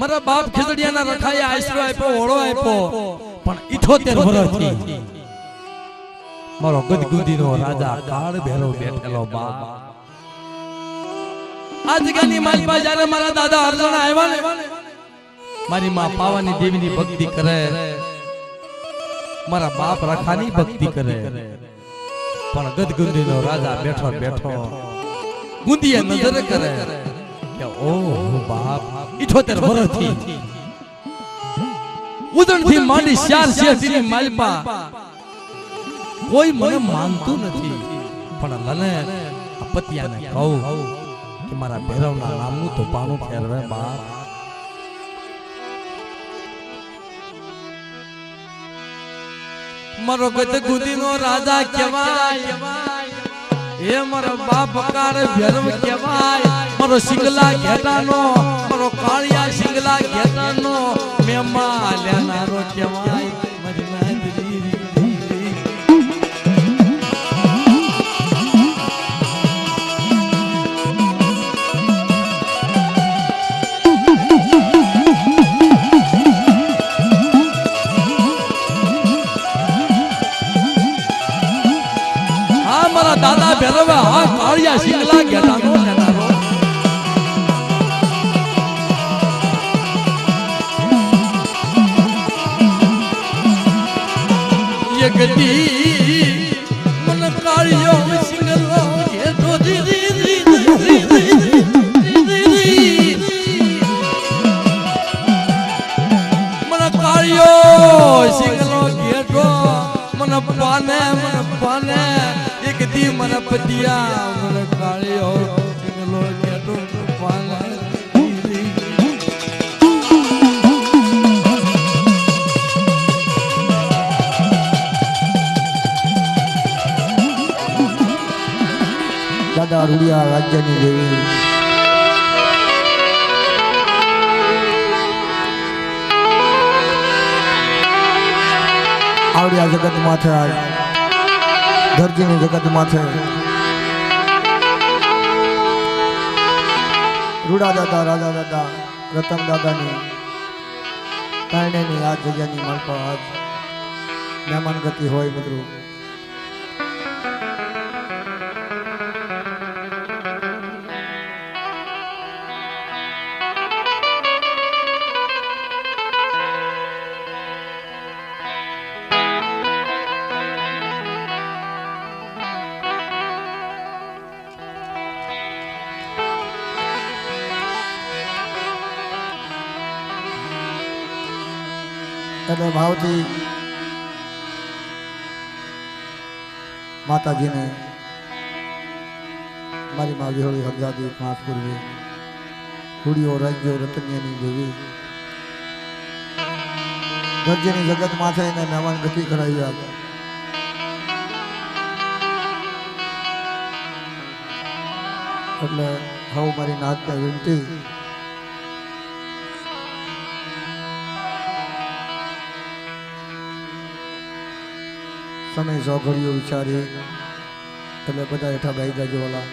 મારા બાપ ખીજડીયાના રખાએ આશરો આપ્યો, ઓળો આપ્યો, પણ 78 વર્ષથી મારો ગદગુદીનો રાજા કાળ ભેરો બેઠેલો બાપ. આ જગ્યાની માલપા જ્યારે મારા દાદા અર્જુન આવ્યા ને, મારી માં પાવાની દેવીની ભક્તિ કરે, મારા બાપ રખાની ભક્તિ કરે, પણ ગદગુદીનો રાજા બેઠો બેઠો ગુંદીએ નજર કરે કે ઓહ બાપ 78 વર્ષથી ઉદણથી માંડી ચાર શેઠની માલપા કોઈ મને માનતું નથી, પણ લને પતિયાને કહું કે મારા ભૈરવના નામનું તો પાનું ફેરવે બાપ. મારો ગદગુદીનો રાજા કહેવાય, એ મારો બાપ કાળ ભૈરવ કહેવાય, મારો સિંગલા ઘેટાનો, મારો કાળિયા સિંગલા ઘેટાનો મેમા લેનારો કહેવાય. દાદા ભૈરવ આ કાળિયા સિંગલા ઘેટાનો લેનારો. ये गति मन काळियो सिंगलो घेतो दी मन काळियो सिंगलो घेतो मन पाने एक दी मन पतिया मन काळियो सिंगलो घेतो पाने. દાદા રૂડિયા રાજ્યની દેવી આવડિયા જગત માથે ધરતીની જગત માથે રૂડા દાદા, રાજા દાદા, રતન દાદાની કારણેની આ જગ્યાની માલપા આજ મહેમાન ગતિ હોય મિત્રો. અને ભાવથી માતાજીને મારી મા વિહોળી હરજાદી પાંચ પૂર્વે રૂડિયો રાજ્યો રતનિયાની દેવી ધરતીની જગત માથે એને મહેમાન ગતિ કરાવ્યા. એટલે હવે મારી નાતને વિનંતી સમય સો ઘડીઓ વિચારી એટલે બધા હેઠા બેસી જાજો વાલા.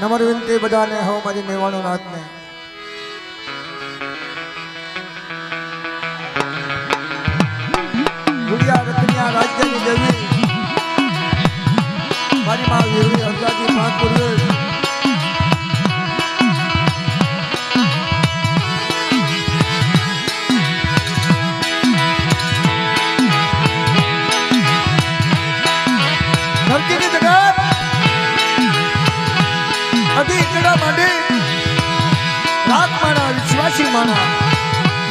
નમ્ર વિનંતી બધાને હો મારી નેવાણો નાથને ગુડિયા રતનિયા રાજ્યની દેવી મારી માં વીરવી હરજાદી પાંચ પૂર્વે ધરતીની જગત અઢી કડા માંડી રાત માણા વિશ્વાસી માણા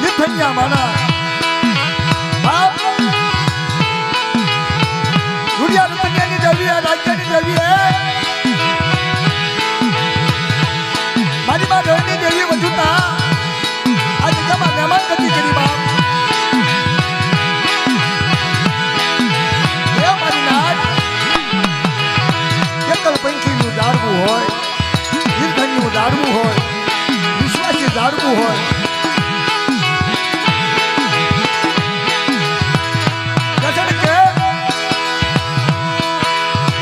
નિથન્યા માણા બાપ ગુડિયા રતનિયાની દેવી રાજ્યની દેવી મારી માં ધરણી દેવી વજુતા આ જગ્યામાં મહેમાન ગતિ કરી બાપ એ મારી નાથ એકલ પંખીનું જાળવું હોય નિર્ધન્યનું જાળવું હોય વિશ્વાસી જાળવું હોય કે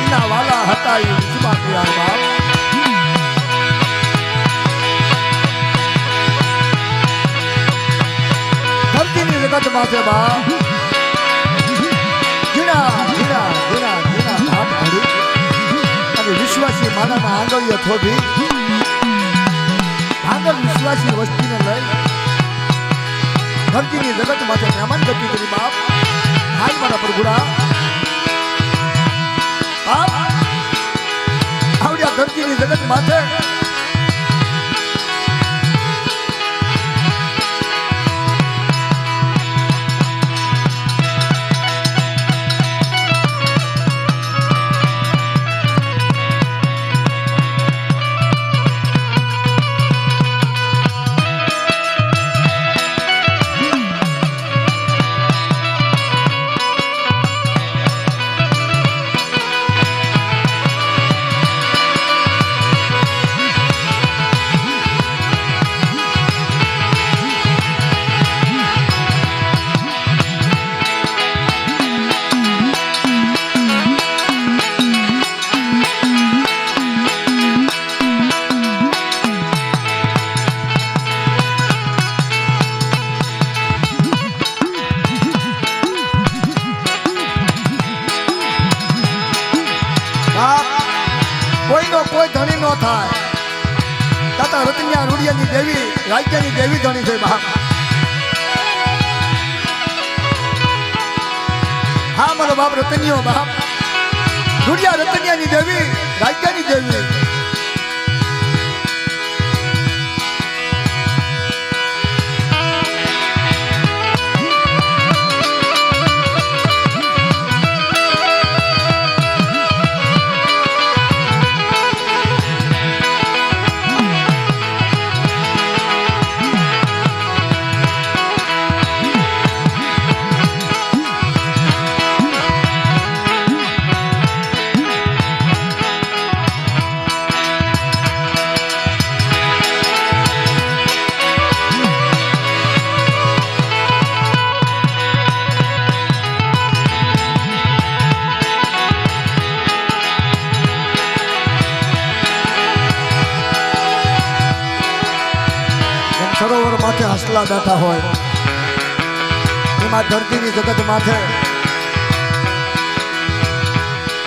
એના વાલા હતા એ વિશ્વાસ યાર બાપ ધરતીની જગત માથે બાપ ઝીણા ઝીણા ઝીણા ઝીણા ભાત ભરી અને વિશ્વાસી માનામાં આંગળીઓ થોભી આંગળ વિશ્વાસી વસ્તીને લઈ ધરતીની જગત માથે મહેમાન ગતિ કરી બાપ હાલ મારા પ્રભુડા બાપ આવડ્યા ધરતીની જગત માથે કોઈનો કોઈ ધણી નો થાય તાતા રતનિયા રૂડિયાની દેવી રાજ્યની દેવી ધણી છે બાપ હા મારો બાપ રતનિયો બાપ રૂડિયા રતનિયાની દેવી રાજ્યની દેવી સરોવર માથે હસલા બેઠા હોય એમાં ધરતીની જગત માથે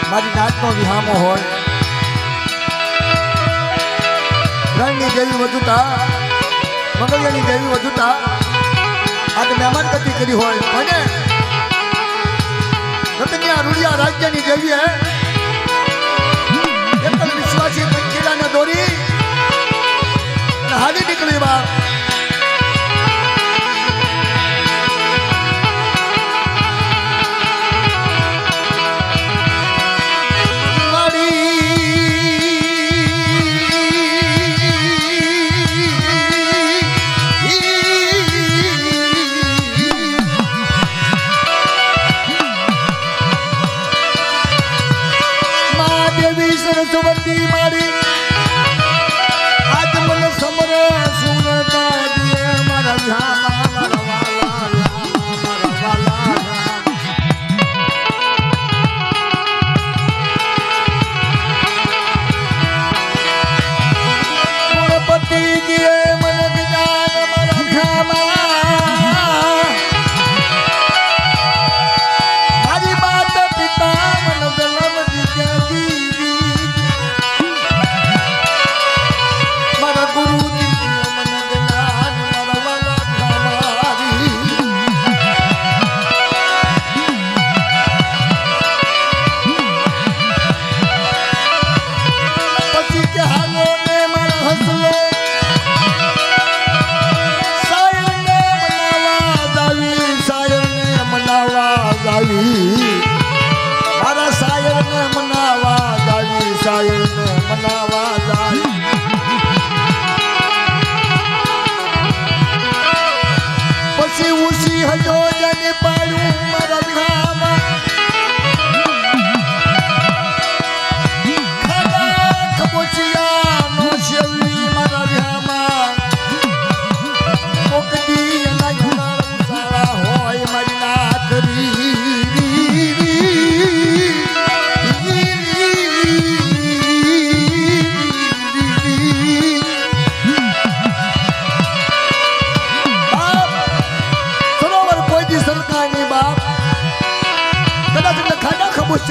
મારી નાચનો વિહામો હોય રણની દેવી વજુતા મંગળિયાની દેવી વજુતા આજે મહેમાન ગતિ કરી હોય અને રતનિયા રૂડિયા રાજ્યની દેવીએ એકલ વિશ્વાસી પંખીડાને દોરી હાલી નીકળી બાપ સરસ્વતી મારી આજ મને સમરે સુરતા દિયે મારા વિહામા મારા વાલા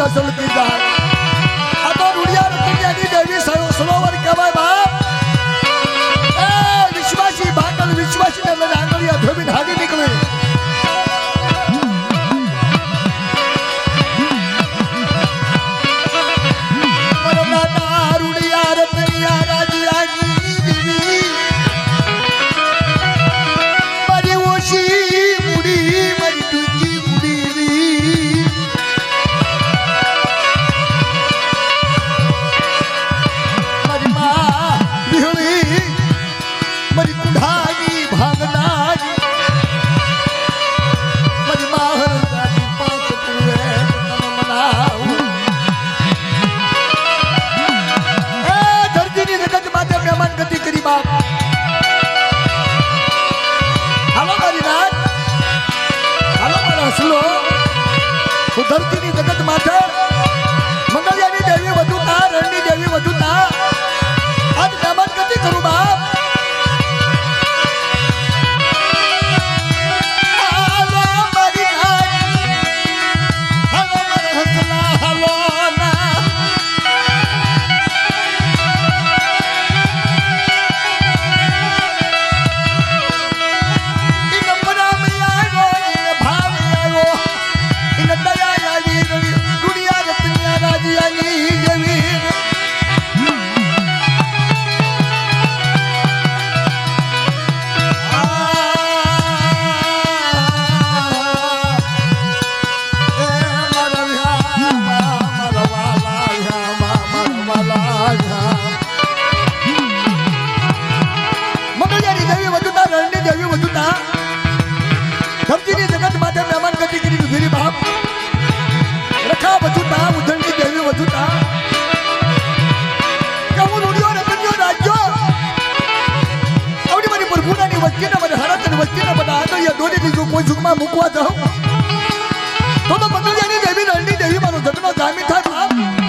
વસૂલ કી જાય આ તો રૂડિયા રતનિયાની દેવી સરોવર કહેવાય બાપ એ વિશ્વાસી ભાગલ વિશ્વાસી ને લઈને આંગળીયા ધોબીને હાડી નીકળે ધરતીની જગત માથે મંગળિયાની દેવી વધુતા રણની દેવી વધુતા આજ મહેમાન ગતિ કરું બાપ ધરતીની જગત માટે મહેમાન ગતિ કરી ઉભેલી બાપ રખા વધુતા ઉધણની દેવી વધુતા કે હું રૂડિયો રતનિયો રાજ્યો આવડી મારી પ્રભુનાની વચ્ચેના મને હરતની વચ્ચેના બધા આદળિયા દોરી દીધું કોઈ સુખમાં મૂકવા જાઉં તો મંગળિયાની દેવી રણની દેવી મારો જગનો જામી થાય બાપ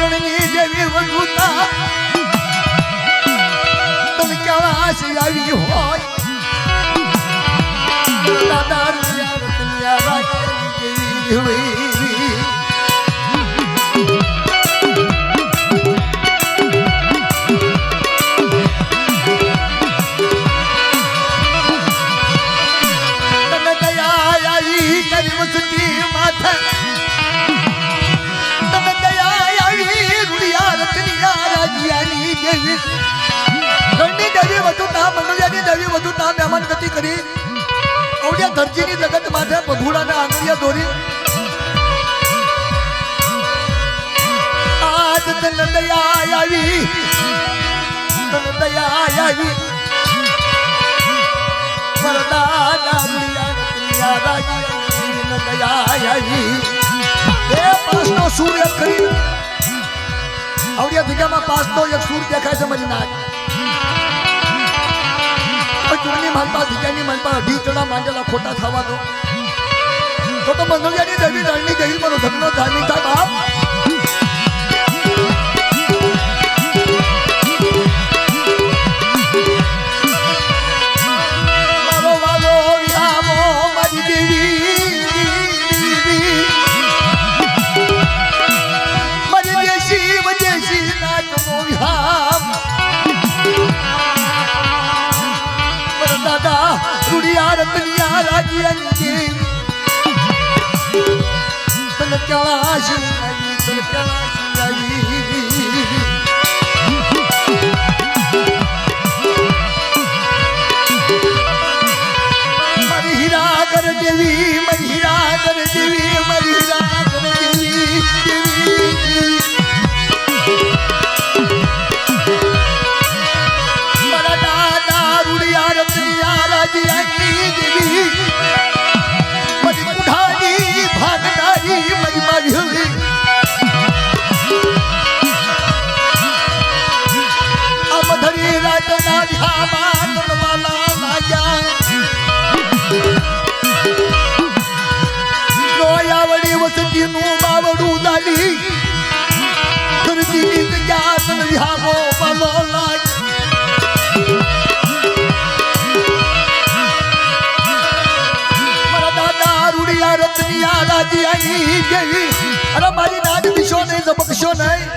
મરણની જેવી વગુતા તમે કેવા આવી હોય દાદા વિહળી તને દયા આવી કરી વસતી માથે તને દયા આવી રૂડિયા રતનિયા રાજ્યાની દેવી ઘરની દેવી વધુ નામ મંગળિયાની દેવી વધુ નામ મહેમાન ગતિ કરી અવડિયા ધરજીની જગત માથે પધુડાના આંગળિયા દોરી આજ તને દયા આવી તને દયા આવી વરદાના રૂડિયા રતનિયા રાજ્યાની દયા આવી એ પાસનો સૂર્ય કરી અવડિયા જગ્યામાં પાસનો એક સૂર દેખાય છે મારી નાક ચૂંટણી માલપા જગ્યાની માલપા અઢી ચણા માંડેલા ખોટા થવા દો તો મંગળિયાની દેવી રણની દેવી મારો ધગનો ધાર્મિક થાય બાપ મારો વાલો વિહામો મારી દેવી મારી દેશી વદેશી નાચનો વિહામ દાદા રૂડિયા રતનિયા રાજ્યાની તને કળાશી આવી તને કળાશી આવી મારી હીરાગર દેવી મારી હીરાગર દેવી મારી હીરાગર દેવી દેવી મારા દાદા રૂડિયા રતનિયા રાજ્યાની દેવી મારી કુઠાની ભાગનારી મારી માવી આ મધરી રાતના ધામા તનવાલા લાગ્યા લોયાવડી વસતીનું બાવડું દાલી ધરતીની જગ્યા તન વિહામો પાલો રૂડિયા રતનિયા રાજ્યાની દેવી અરે મારી નાદ દિશો નહીં ધબકશો નહીં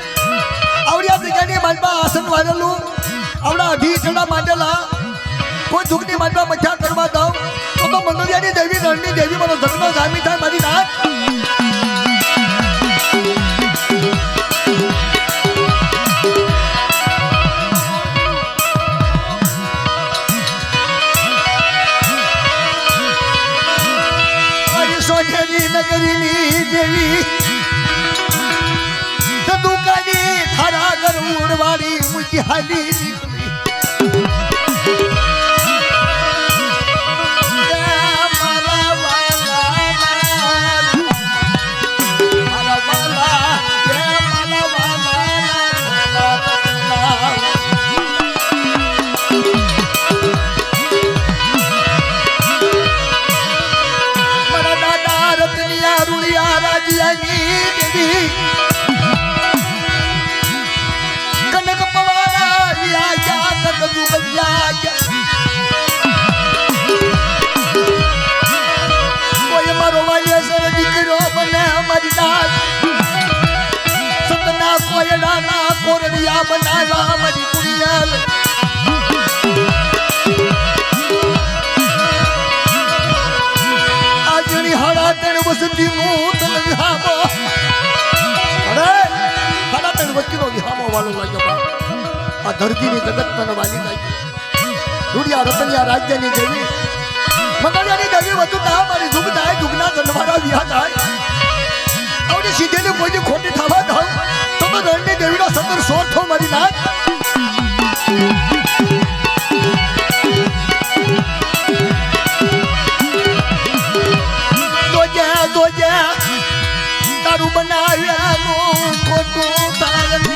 આવડિયા જગ્યાની માલમાં આસન વાળેલું આવડા અઢી ચણા માંડેલા કોઈ દુઃખની માલમાં મજા કરવા દઉં તો મંગળિયાની દેવી રણની દેવી મારો ધર્મનો ધામી થાય મારી નાદ નગરીની દેવી દુકાની થારા ઘર ઉડવાડી મુજી હાલી નીકળી કનક પવારા યા કનક દુગલ્યા કોઈ મારો વાય સર દીકરો બને અમારી નાત સતના કોયડાના કોરડિયા બનાવ્યા અમારી કુડિયાલ આજની હળા તેણ વસતી નું તન વિહામો વચ્ચેનો વિહામો વાળો લાગ્યો આ ધરતીની જગત તને વાલી લાગી રૂડિયા રતનિયા રાજ્યની દેવી મંગળિયાની દેવી વધુ ના મારી દુઃખ થાય દુઃખના જન્મારા વિહા થાય આવડી સીધેલી કોઈની ખોટી થવા દઉં તો રણની દેવીનો સતર સોઠો મારી નાખ તારું બનાવ્યાનું ખોટું તારને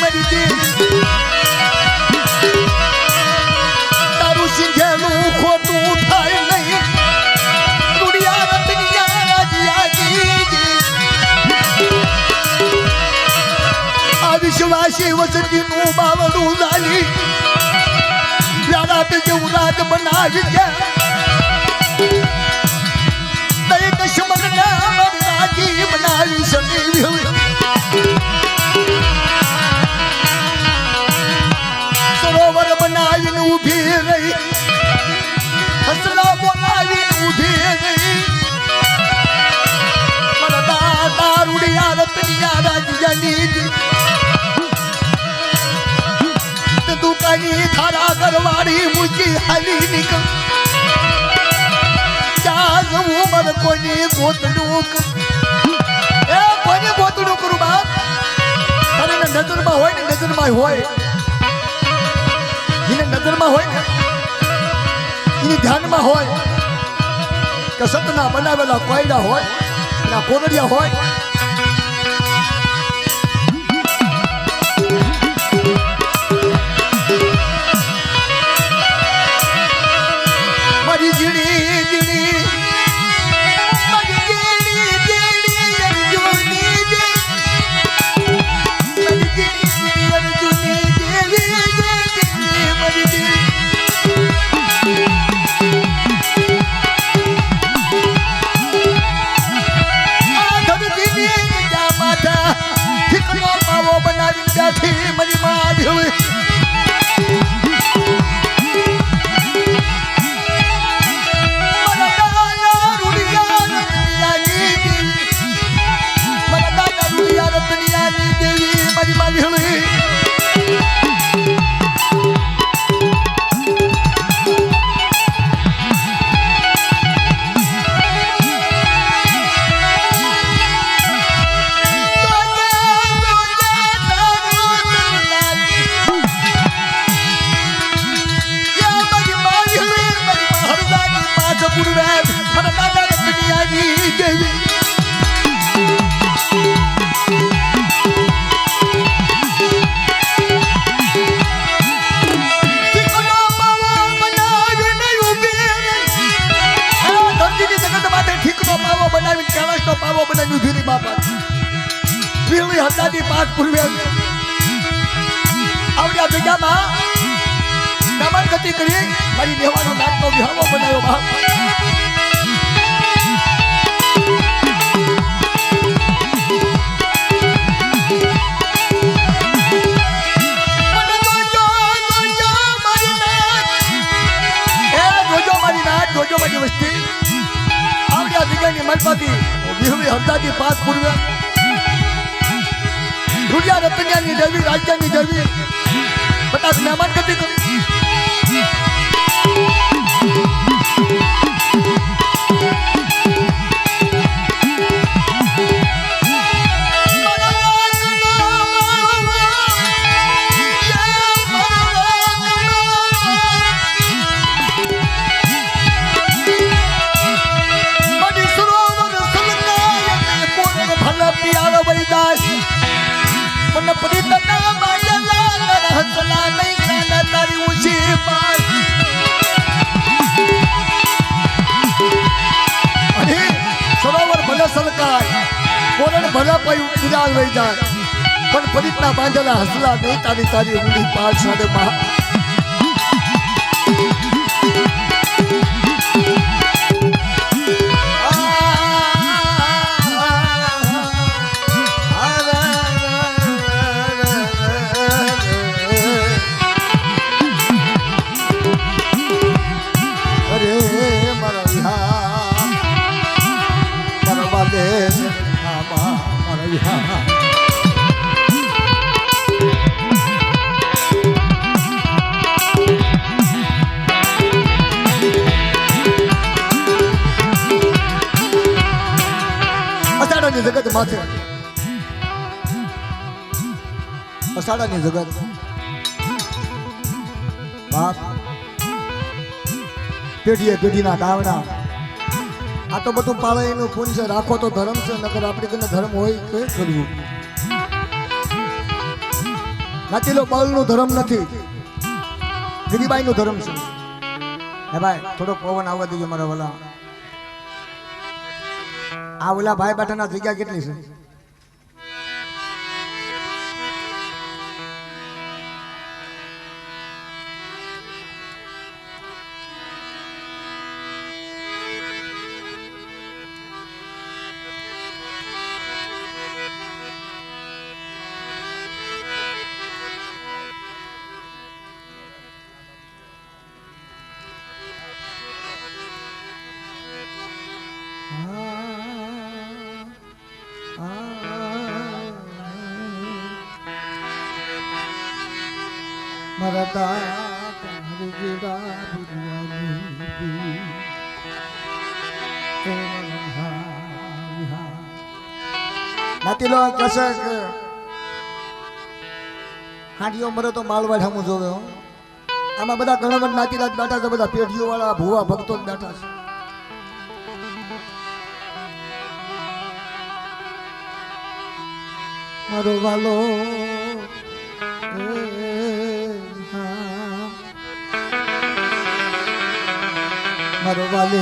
મારી દેવી તારું સિંધેલું ખોટું થાય નહીં રૂડિયા રતનિયા રાજ્યાની આ વિશ્વાસી વસતીનું બાવડું લાલી વ્યારાત જેવું રાજ બનાવી ગયા દરેક સમરના બનાવી સની સરોવર બનાવીને ઊભી રહી હસલા બોલાવીને ઊભી રહી મારા દાદા રૂડિયા રતનિયા રાજ્યની દુકાની થારા ઘરવાળી મૂકી હાલી નીકળ ત્યાં જવું મને કોઈની ગોતડું એ કોઈની ગોતડું કરું બાપ તારે નજરમાં હોય ને નજરમાં હોય એને નજરમાં હોય ને એની ધ્યાનમાં હોય કે સતના બનાવેલા કોયડા હોય એના કોરડિયા હોય મારી જીણી જીણી મારી જીણી જીણી અર્જુની દેવી મારી જીણી જીણી અર્જુની દેવી મારી જીણી આ ધરતીની જા માથા ઠીકનો પાવો બનાવી બેઠી મારી માં દેવી પાવો બનાવી ભીરી બાપા પીળી હદાની પાક પૂર્વે આવડ્યા જગ્યામાં નમન ગતિ કરી મારી દેવાનો નાટનો વિહામો બનાવ્યો બાપ જોજો મારી વસ્તી આવડ્યા જગ્યાની મલપાતી વિહળી હદાની પાક પૂર્વે રૂડિયા રતનિયાની દેવી રાજ્યની દેવી બધા મહેમાન ગતિ કરી ભલા પાયું ઉડાલ વહી જાય પણ પરિતના બાંધેલા હસલા નહીં તારી તારી ઊંડી પાર સાડે માં અરે મારા વિહા મારા વાલે અષાઢાની જગત માથે અષાઢાની જગત બાપ પેઢીએ પેઢીના કાવડા આ તો બધું પાળાઈનું પૂન છે રાખો તો ધર્મ છે નકર આપણી કને ધર્મ હોય તો કરવું નાચીલો બાળનું ધર્મ નથી ગીરીબાઈનું ધર્મ છે હે ભાઈ થોડો પવન આવવા દેજો મારા વાલા આ ઓલા ભાઈ બેઠાના જગ્યા કેટલી છે મરતા હરજીડા બુરિયાની નાતીલો કશે કે હાંડીઓ મરે તો માલવાડ હમું જોવે હો. આમાં બધા ઘણા બધા નાતીરાજ બેઠા છે, બધા પેઢીઓ વાળા ભુવા ભક્તો જ બેઠા છે. મારો વાલો મારો વાલે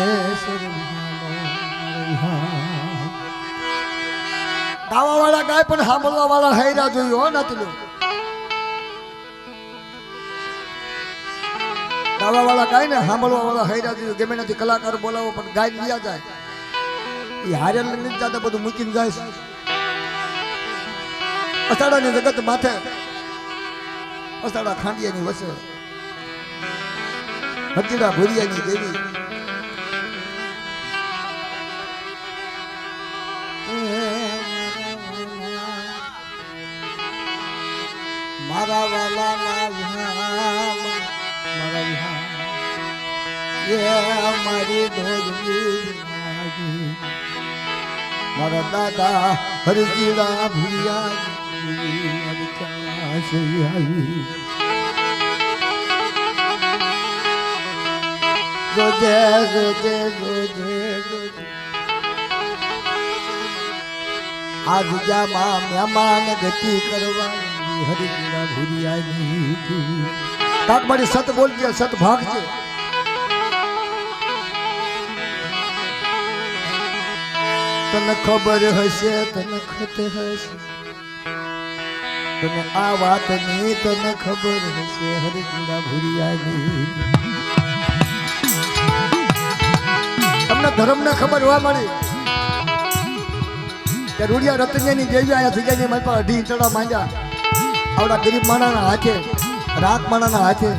ગાવા વાળા ગાય પણ સાંભળવા વાળા હૈરા જોયું હો નાતીલો. ગાવા વાળા ગાય ને સાંભળવા વાળા હૈરા જોયું. ગમે નથી કલાકાર બોલાવો પણ ગાય લીયા જાય એ હારે નથી જતા, બધું મૂકીને જાય છે. અષાઢાની જગત માથે અષાઢા ખાંડિયાની વસે હજીડા ભુરિયાની દેવી મારા વાલા મારા મારી ધોજની મારા દાદા હરજીડા ભુરિયા રોજે રોજે રોજે આજ જામાં મહેમાન ગતિ કરવા હરિજીડા ભુરિયાની કાક મારી સત બોલજે, સત ભાગજે. તને ખબર હશે, તને ખત હશે, તને આ વાતની તને ખબર હશે હરિજીડા ભુરિયાની. તમને ધર્મને ખબર હોવા મળી કે રૂડિયા રતનિયાની દેવી આયા જગ્યાની મારી પાસે 2.5 ચડા માંડ્યા આવડા ગરીબ માણાના હાથે, રાત માણાના હાથે.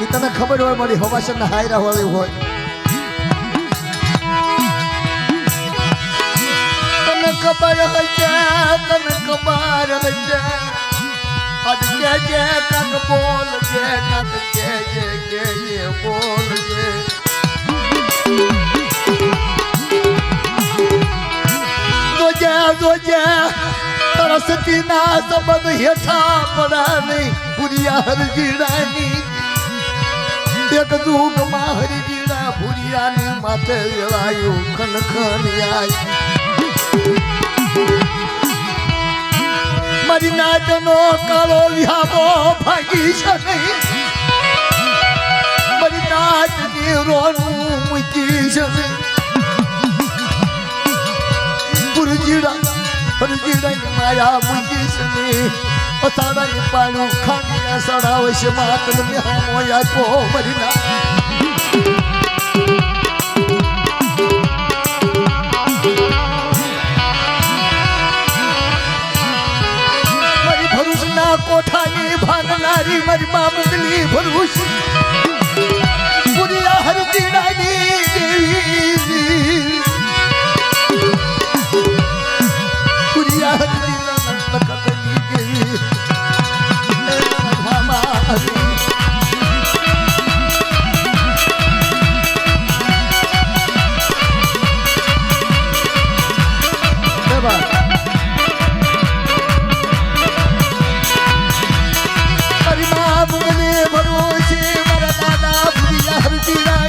એ તને ખબર હોય મારી હવાસરના હાયરા વાળી હોય. તને ખબર હશે, તને ખબર હશે. આજ કે કાક બોલ કે કાક કે બોલ કે જોજે સરસ્વતી ના સંબંધ હેઠા પડા નહીં ભુરિયા હરજીડાની. એક દુઃખમાં હરજીડા ભુરિયાની માથે વેળાયું ખનખનિયાય. મારી નાચનો કાળો વિહામો ભાગી છે નહીં, મારી નાચની રોનું મૂકી છે નહીં. હરજીડાની માયા મૂકી છે નહીં, અષાઢાની પાણું ખાંડિયા સડાવે છે માતલ મેહામો યાકો મરી ના. મારી ભરૂચના કોઠાની ભાંગનારી મારી મા મુગલી ભરૂચ ભુરિયા હરજીડાની દેવી. ભુરિયા હરજીડા લખતની દેવી મારી મા મુગલી ભરૂચ મારા દાદા ભુરિયા હરજીડા.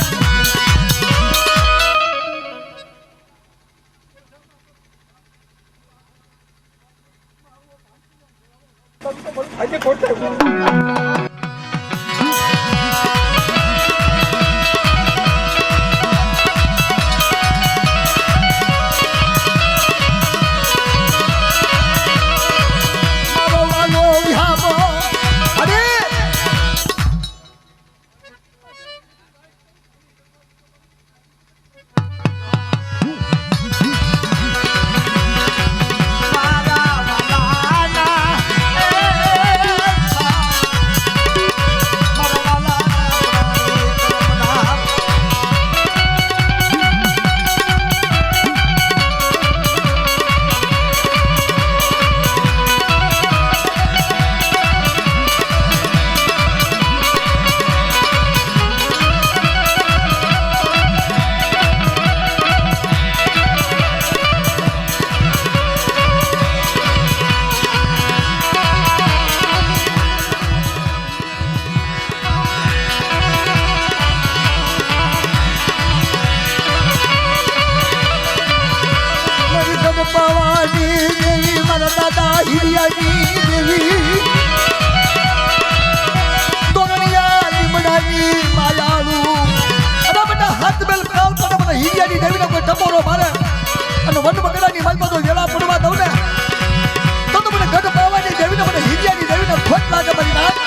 આજે કોટ દાદા હિરિયાની દેવી તોરણિયા લીમડાની માયાળુ અને બધા હાથ બેલ કાવ તો બધા હિરિયાની દેવીને કોઈ ટપોરો મારે અને વન બગડાની માલમાં તો વેલા પડવા દઉં ને તો મને ગઢ પાવાની દેવીને મને હિરિયાની દેવીને ખોટ લાગે મારી વાત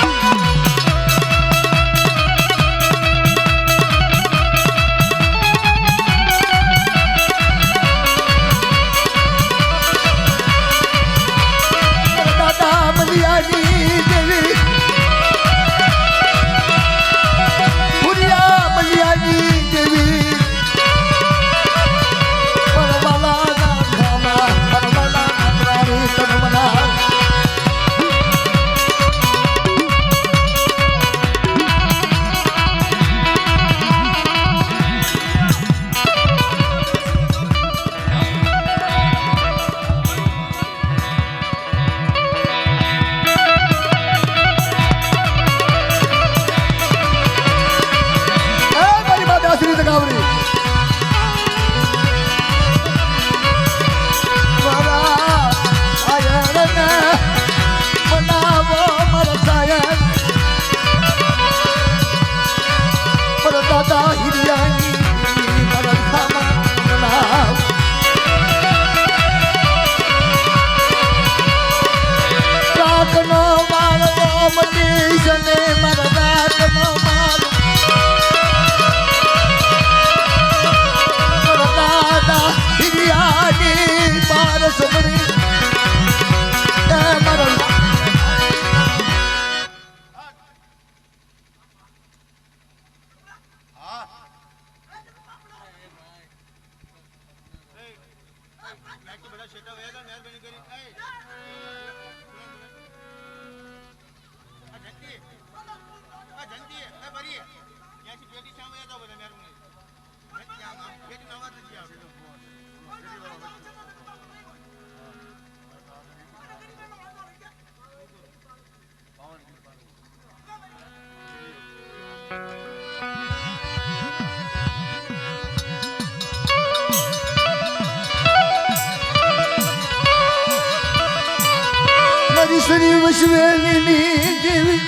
Seni vışverlini devi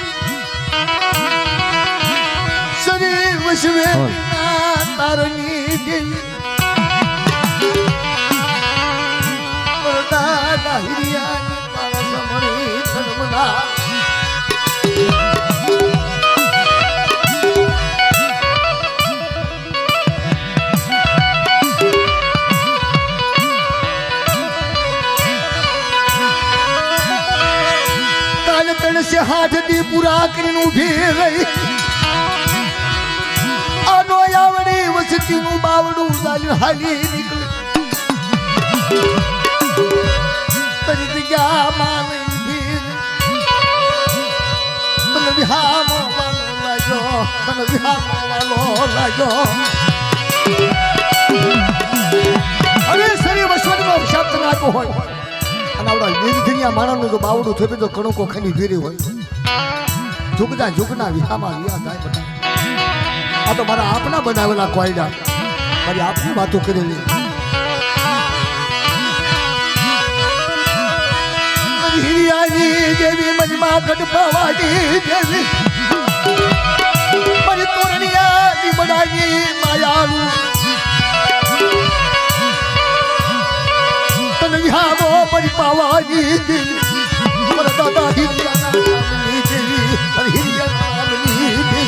Seni vışverlina tarani devi Orada lahiriyani para samani tanımına से हाथ दी पूरा करीन उभी रही आनो यावड़ी वसती नु बावड़ू जाल हाली निकली तरी दिया मान भीर तन बिहामो वालो लागो तन बिहामो वालो लागो अरे सरी वसवत नो शब्द ना को होय અનાવડા નિર્ધનિયા માણસનું જો બાવડું થયું તો ઘણું કોખની ફેરી હોય ઝુકના વિહામાં વિયા થાય બધા આ તો મારા આપના બનાવેલા કોયડા મારી આપની વાતો કરેલી હિરિયાની દેવી મજમા ગઢપાવાની દેવી મારી તોરણિયા લીમડાની માયાળુ વિહામો પરી પાવાની દેવી મારા દાદા હિરિયાની દેવી અને હિરિયાની દેવી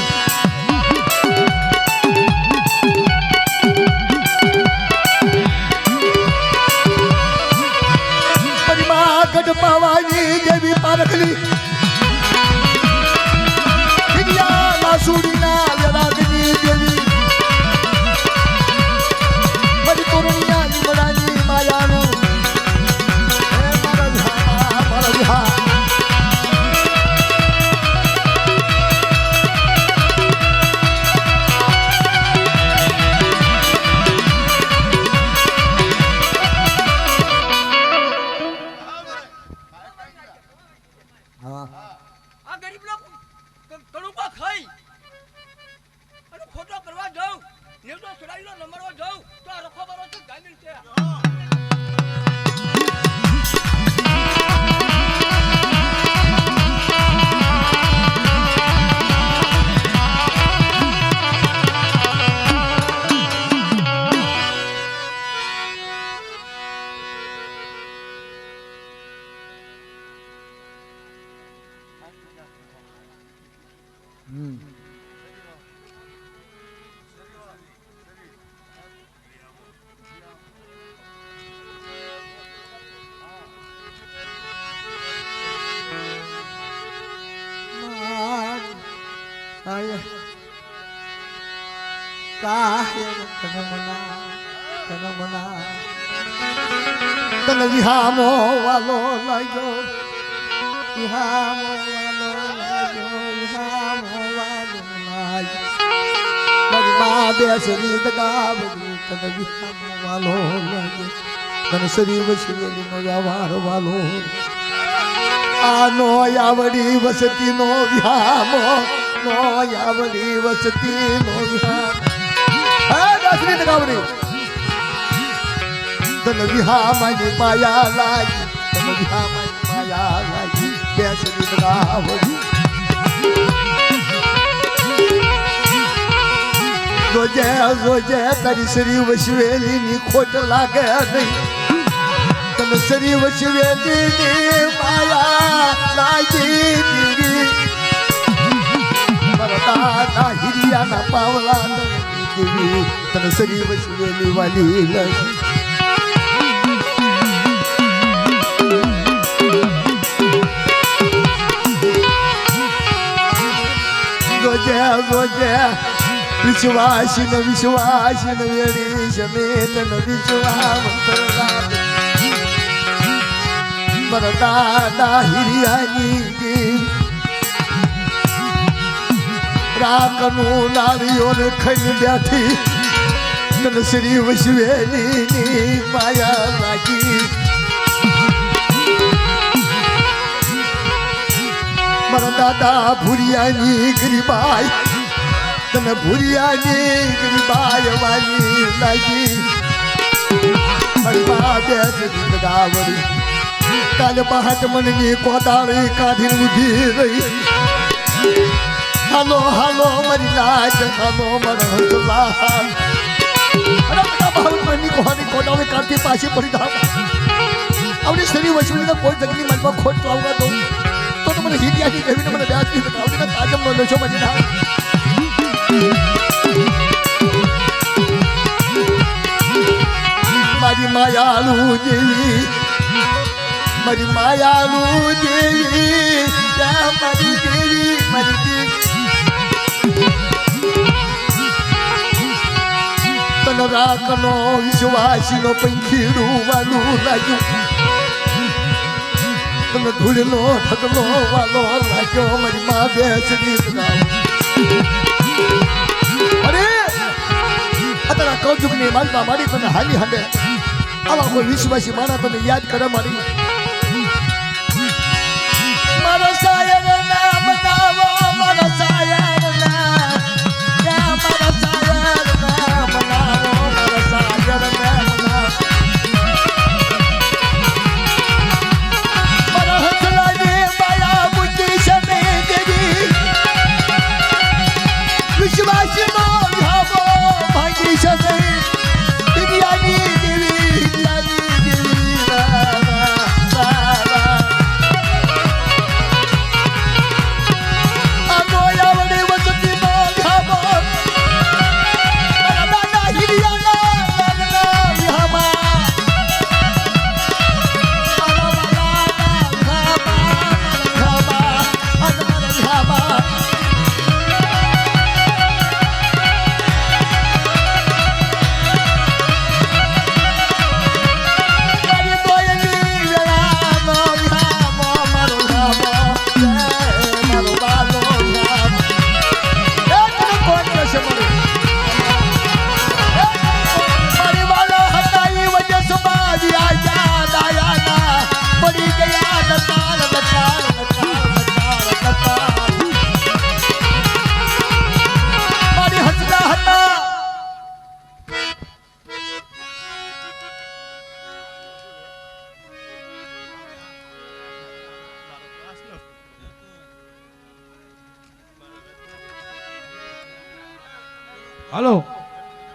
પરિમા ગઢ પાવાની દેવી પારખલી હિરિયા લાસુડીના વેરાગની દેવી મારી તોરણિયા લીમડાની માયાનું હોય કાહે તન મના તન વિહામો વાલો લાગ્યો વિહામો વાલો લાગ્યો મારી માં બેસરી દગાવડી તન વિહામો વાલો લાગ્યો તન શરીર વસવેલી નો વ્યવહાર વાલો નો યાવડી વસતી નો વિહામો નો યાવડી વસતી નો વિહામ હા દસરી દગાવડી તન વિહામાની માયા લાગી તન વિહામાની માયા લાગી બેસરી દગાવડી રોજે રોજે તારી શરીર વસવેલી ની ખોટ લાગે નહીં તન શરીર વસવેલી ની માયા લાગી દાદા હિરિયાના પાવલા દેવી તન શરીર વસવેલી વાલી લાગી રોજે રોજે વિશ્વાસી વેડી સમેત વિશ્વાસ દાદા હિરિયાની રાખનું નાળીઓ ને ખાઈ બેઠી તન શ્રી વસવેલી માયા લાગી મારા દાદા ભૂરિયાની ગરીબાઈ તને ભૂરિયાની ગરીબાઈ વાલી લાગી મારી મા બેસરી દગાવડી કાલે બહાટ મનની કોદાળી કાઢી ઊભી રહી હાલો હાલો મારી નાચ હાલો મારા હસલા અરે બધા બહાર મનની કોદાળી કાઢી પાછી પડી જાવ આવડી શરીર વસવીને કોઈ જગની મનમાં ખોટ લાવવા દઉં તો મને હિરિયાની કહીને મને વ્યાજની બતાવડીને તાજમનો લેશો મળી ના મારી માયાલુ દેવી મારી માયાલુ દેવી મારી દેવી મારી દેવી તન રાખનો વિશ્વાસીનો પંખીડું વાલું લાગ્યું તને ધૂળનો ઠગલો વાલો લાગ્યો મારી મા બેસરી અરે અત્યારે કૌજુકની માલમાં મારી તને હાલી હંડે આવા કોઈ વિશ્વાસી મારા તને યાદ કરે મારી મારા સાયર ના બનાવો મારા સાયર ના મારા સાયર ના બનાવો મારા સાયર ના બનાવો વિશ્વાસનો વિહામો ભાંગી શકે હિરિયાની દેવી હિરિયાની દેવી આનો આવડે વસતીનો વિહામો મારા દાદા હિરિયાના વિહામા હાલો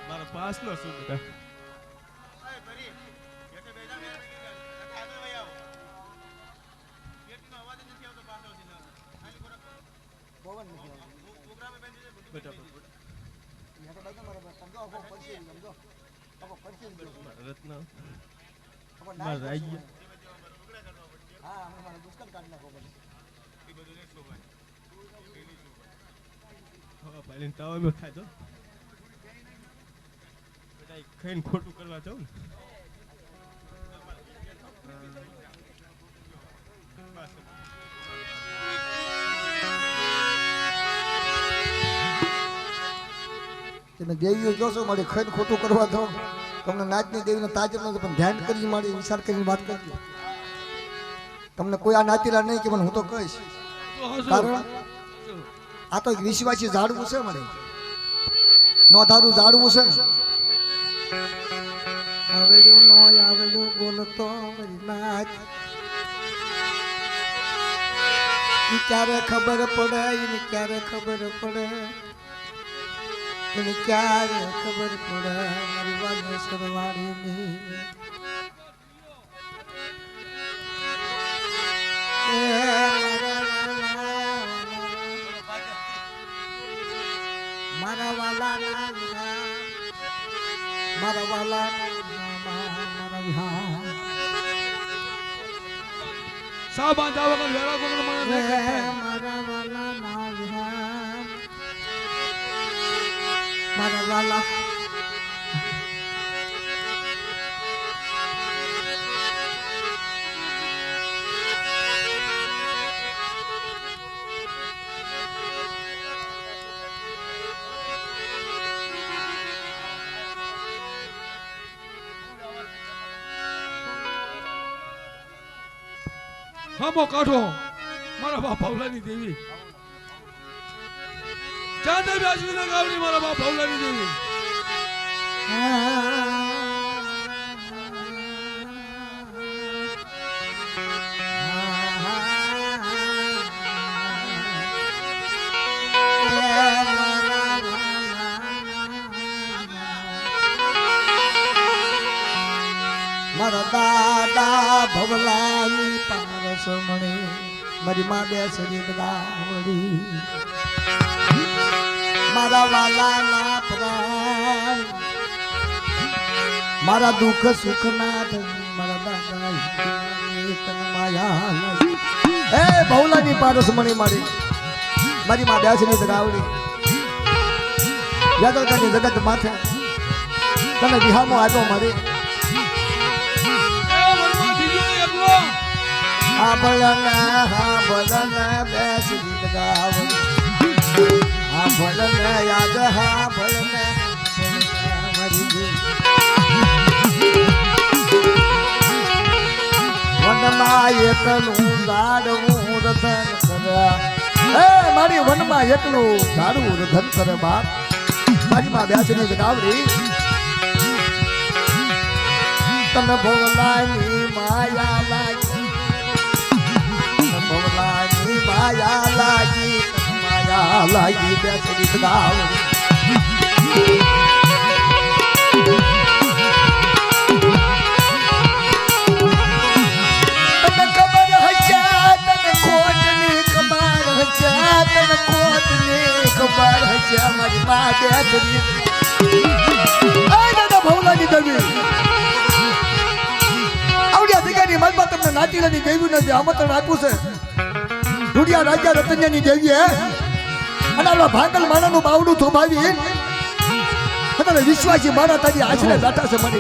મારા પાસ નો શું બેટા રત્ન મારા રાજ્ય હા મારા દુષ્કાળ કાઢી નાખો હવા પાડીને તાવામાં થાય તો બધા ખાઈને ખોટું કરવા જાઉં ને તમે દેવીઓ કહો છો મારી ખાઈને ખોટું કરવા દો તમને નાચની દેવીને તાજર નથી પણ ધ્યાન કરી મારી વિચાર કરીને વાત કરજો તમને કોઈ આ નાતીલા નહીં કે મને હું તો કહીશ કારણ આ તો એક વિશ્વાસી ઝાડવું છે મને નો ધારું ઝાડવું છે આવેલું નો આવેલું બોલતો નાચ ઈ ક્યારે ખબર પડે ઈને ક્યારે ખબર પડે એને ક્યારે ખબર પડે મારી વાલો સરવાળીની મારા વાલા મારા વાલા મારા વિહાર સા બાંધા વગર વેળા વગર મને નહીં કહેવાય. મારા વાલા ના વિહાર મારા વાલા હામો કાઢો મારા બાપ ભવલાની દેવી ચાંદે વ્યાસવીને ગાવડી મારા બાપ ભવલાની દેવી મારા દાદા ભવલાની પારસ મણે મારી માં બેસરી ગાવડી મારા વાલા ના પ્રાણ મારા દુઃખ સુખ ના ધણી મારા દાદા તન માયા એ ભવલાની પારસ મણે મારી મારી માં બેસરી ગાવડી યાદવતાની જગત માથે તને વિહામો આપ્યો મારી ભલન બેસી ગાવડી ભલન યાદ ભલન વનમાં એકલું ગાડવું રધન કરે મારી વનમાં એકલું ગાડવું રધન કરે બાપ મારી માં બેસી ગાવડી તને ભવલાની માયા લાગી ભવલાની માયા લાગી માયા લાગી બેસરી ગાવડી તને ખબર હશે તને ખોટની ખબર હશે તને ખોટની ખબર હશે મારી મા બેસરી દાદા ભવલાની દેવી મનમાં તમને નાતીલાની દેવી નથી આમંત્રણ આપ્યું છે દુનિયા રાજા રતન્યાની દેવીએ અને આવા ભાંગલ માણાનું બાવડું થોભાવી અને વિશ્વાસી માણા તારી આશરે બેઠા છે મને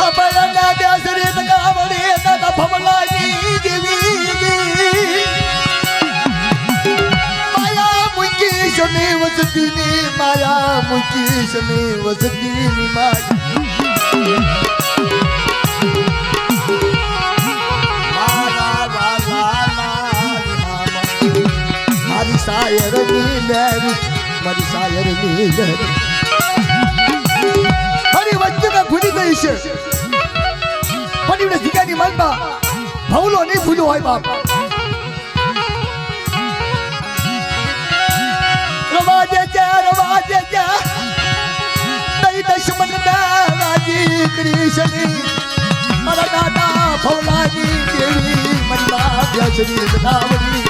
અબળના બેસરી ગાવડી દાદા ભવલાની દેવી માયા મુકી શની વસતીની માયા મુકી શની વસતીની માયા મારી સાયરની લહેરી મારી સાયરની લહેરી મારી વચ્ચે ભૂલી ગઈ છે પણ એમને જગ્યાની મનમાં ભવલો નહીં ભૂલ્યો હોય બાપ રવાજે જા દઈ દશમન દાદાજી કૃષ્ણ મારા દાદા ભવલાની દેવી મનમાં બેસરી ગાવડી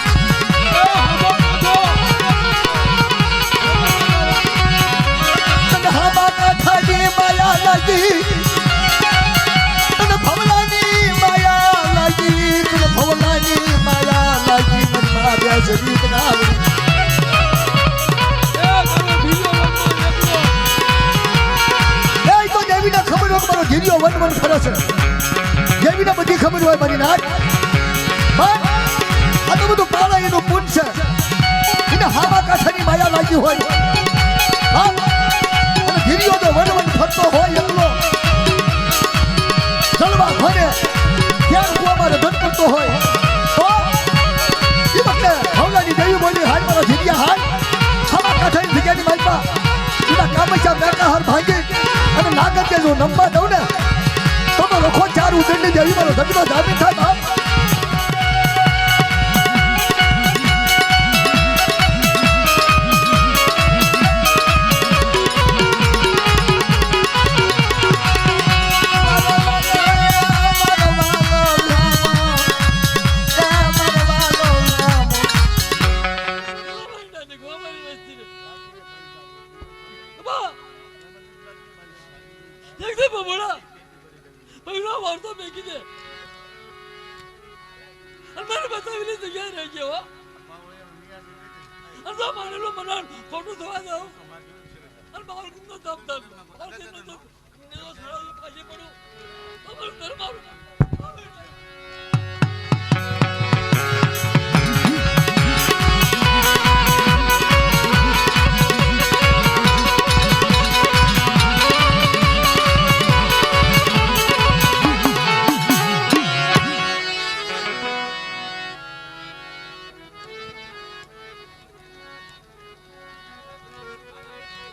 માયા લાગી તને ભવલાની માયા લાગી તને ભવલાની માયા લાગી મનમાં બેસરી ગાવડી ધીરીઓ વન વન ફરે છે દેવીને બધી ખબર હોય મારી નાથ આ તો બધું પાળા એનું પૂન છે એને હાવા કાંઠાની માયા લાગી હોય અને ધીરીઓ તો વન વન ફરતો હોય એટલો જલવા ભરે ત્યાં કુવામાં રધન કરતો હોય તો એ વખતે હવલાની દેવી બોલી હાલ મારા ધીરિયા હાલ હાવા કાંઠાની જગ્યાની માલપા એના કામચા બેકા હાર ભાંગી અને નાગર કે જો નંબા દઉં ને તો લખો ચાર ઉદંડની દેવી મારો ધંધો જામીન થાય બાપ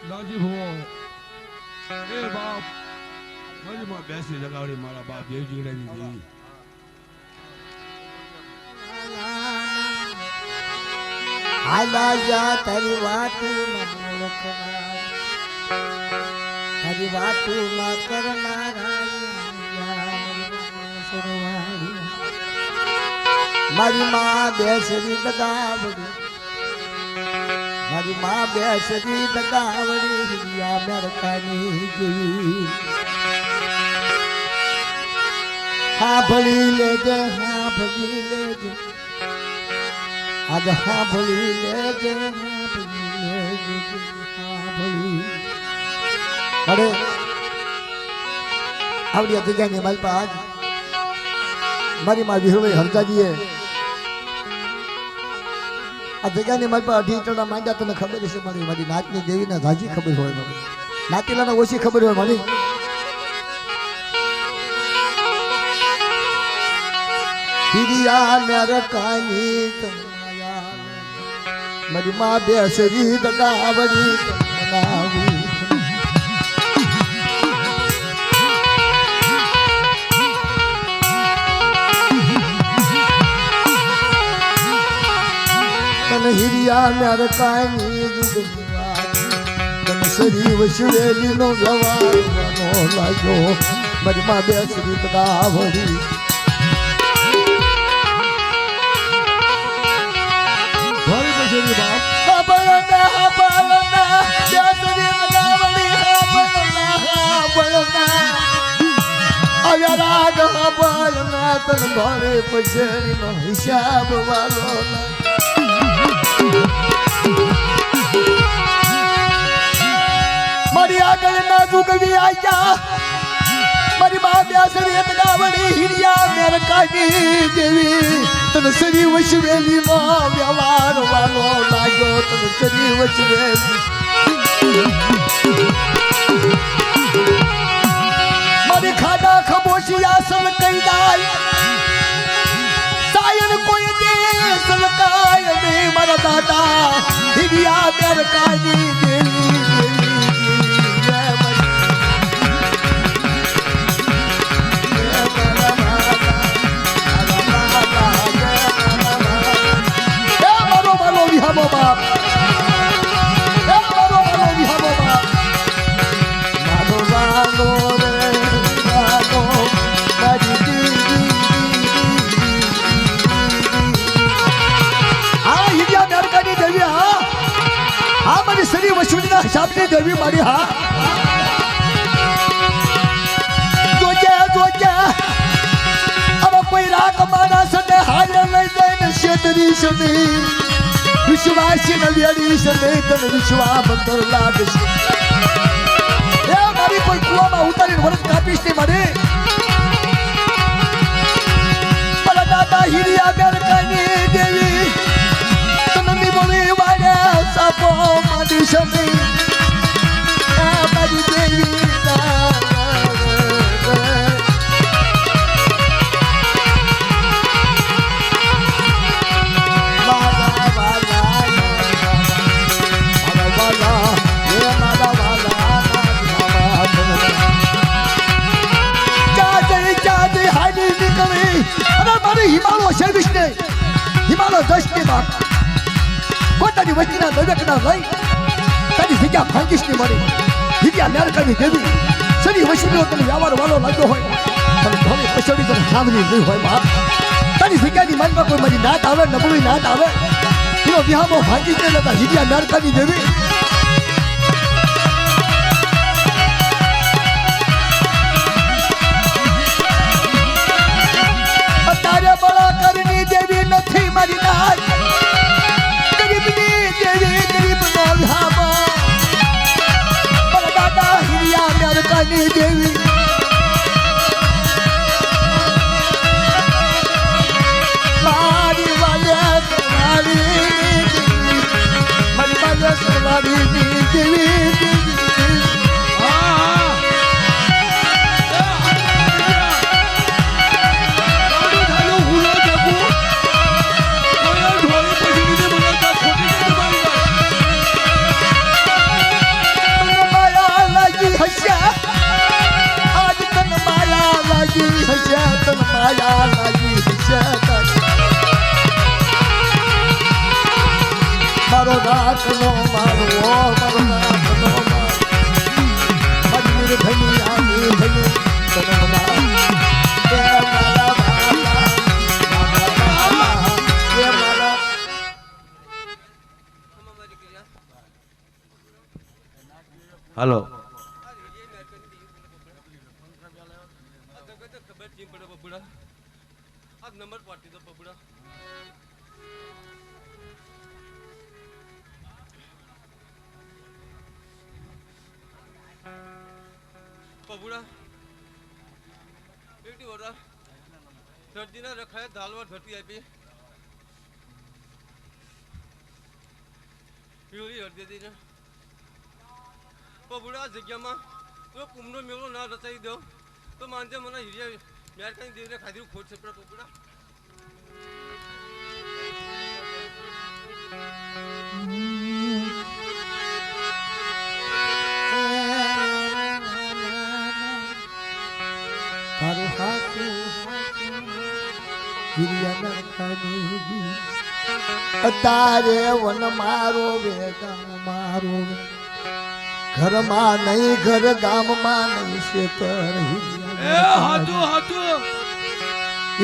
દાજી ભુવો એ બાપ મારી માં બેસી જગાડી મારા બાપ દેવજી ગણાવી દીધી આલા જા તારી વાતું ન તારી વાતું ન મારી માં બેસરી દગાવડી મારી માં બેસરી દગાવડી હિયા મેરકાની ગઈ હા ભળી લેજે આજ હા ભળી લેજે અરે આવડી જગ્યાની મારી પાસે આજ મારી માં વિહળભાઈ હરજાજીએ આ જગ્યાની મારી પાસે અઢી ચડા માંડ્યા તને ખબર છે મારી નાચની દેવીને ઝાઝી ખબર હોય મારી નાતીલાને ઓછી ખબર હોય મારી મેરકાની મારી માં બેસરી દગાવડી બનાવી તન હિરિયા મેરકાની તન સરી વસવેલી નો વ્યવહાર લાગ્યો મારી માં બેસરી દગાવડી હિસાબ વાલો મારી આગળ ના ઝુકવી આયા મારી માં બેસરી દગાવડી હિરિયા મેરકાની દેવી તન સરી વસવેલી નો વ્યવહાર વાલો લાગ્યો તન સરી વસવેલી મારી ખાડા ખબોશિયા સલ કઈ દાય સાયન કોઈ દે સલકાય મે મારા દાદા હિરિયા મેરકાની દેવી વિહામો બાપ વિહામો બાપ મારો વાલો રે વાલો હા હિરિયા મેરકાની દેવી હા મારી સરી વસુલીના હિસાબની દેવી મારી હા જોજે હવે કોઈ રાગ મારા સને હાલ લઈ જઈને શેતરી સની વિશ્વાસી નવેડી સને તન વિશ્વા બંદર લાગશે એ મારી કોઈ કુવામાં ઉતારીને વરસ કાપીશ નહીં મારી મારા દાદા હિરિયા ગરકાની દેવી તનની બોલી વાડ્યા સાપો મારી શમી આ મારી દેવી હિમાલય સર્વિસ ને હિમાલય દસની બાપ પોતાની વસ્તીના દવેકના લઈ તારી જગ્યા ભાંગીશ ની મળી વિદ્યા મેરકાની દેવી સરી વસીલો તને વ્યવહાર વાળો લાગ્યો હોય પણ ધોળી પછડી તને સાંભળી નહીં હોય બાપ તારી જગ્યાની મનમાં કોઈ મારી નાત આવે નબળી નાત આવે એનો વિહામો ભાંગી દે નતા વિદ્યા મેરકાની દેવી દેવી નથી મારી નાથ ગરીબની દેવી ગરીબનો વિહામો મારા દાદા હિરિયા મેરકાની દેવી મારી વાલે સવારી દેવી મારો રાખનો મારો રાખનો મારી નિર્ભની આની ભની તનમના એ મારા હાલો નંબર પાટી દો બબુડા બબુડા એકટી ઓરા ધરતીના રખાય દાલવા ધરતી આપી યોરી હરદે દીને બબુડા જગ્યામાં તો કુમનો મેળો ના રચાઈ દો તો માનજે મને હિરિયા મેરકાની દેવને ખાધીરું ખોટ છે પણ બબુડા તારું હાથું હિરિયા મેરકાની તારે વન મારો વેગામ મારો ઘરમાં નહીં ઘર ગામમાં નહીં શેતર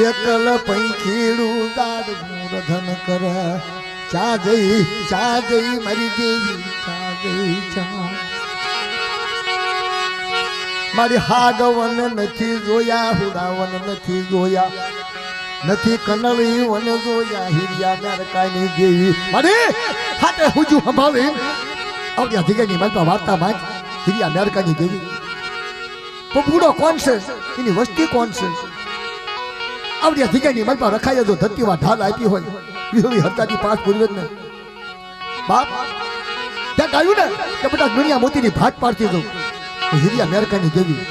એકલ પૈખીડું દાદ મૂર્ધન કર ચા જઈ મારી દેવી ચા જઈ ચા મારી હાગવન નથી જોયા હુડાવન નથી જોયા નથી કનળી વન જોયા હિરિયા મેરકાની દેવી મારી હાથે હુજુ સંભાળી આવડ્યા ધીગાની માલપા વાર્તા માં હિરિયા મેરકાની દેવી બબુડો કોણ છે એની વસ્તી કોણ છે આવડ્યા ધીગાની માલપા રખાય જો ધરતીમાં ઢાલ આપી હોય વિહળી હરતાની પાસ પૂર્વજ ને બાપ ત્યાં ગાયું ને કે બધા દુનિયા મોતીની ભાત પાડતી દઉં હિરિયા મેરકાની દેવી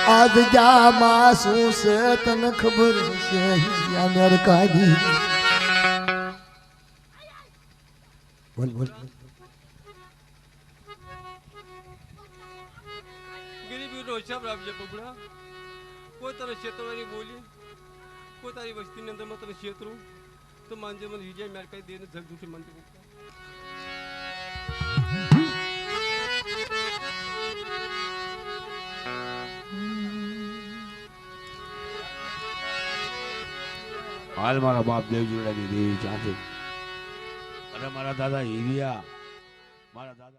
આજ જામાં શું છે તને ખબર છે હિરિયા મેરકાની બોલ બોલ ગરીબીનો હિસાબ રાખજે બબુડા કોઈ તને ક્ષેત્રવાની બોલી કોઈ તારી વસ્તીની અંદરમાં તને ક્ષેત્રું તો માનજે મને હિરિયા મેરકાની દેને જગ દુખી માનજે હાલ મારા બાપ દેવજીડાની દેવી ચાંચી અને મારા દાદા હિરિયા મારા દાદા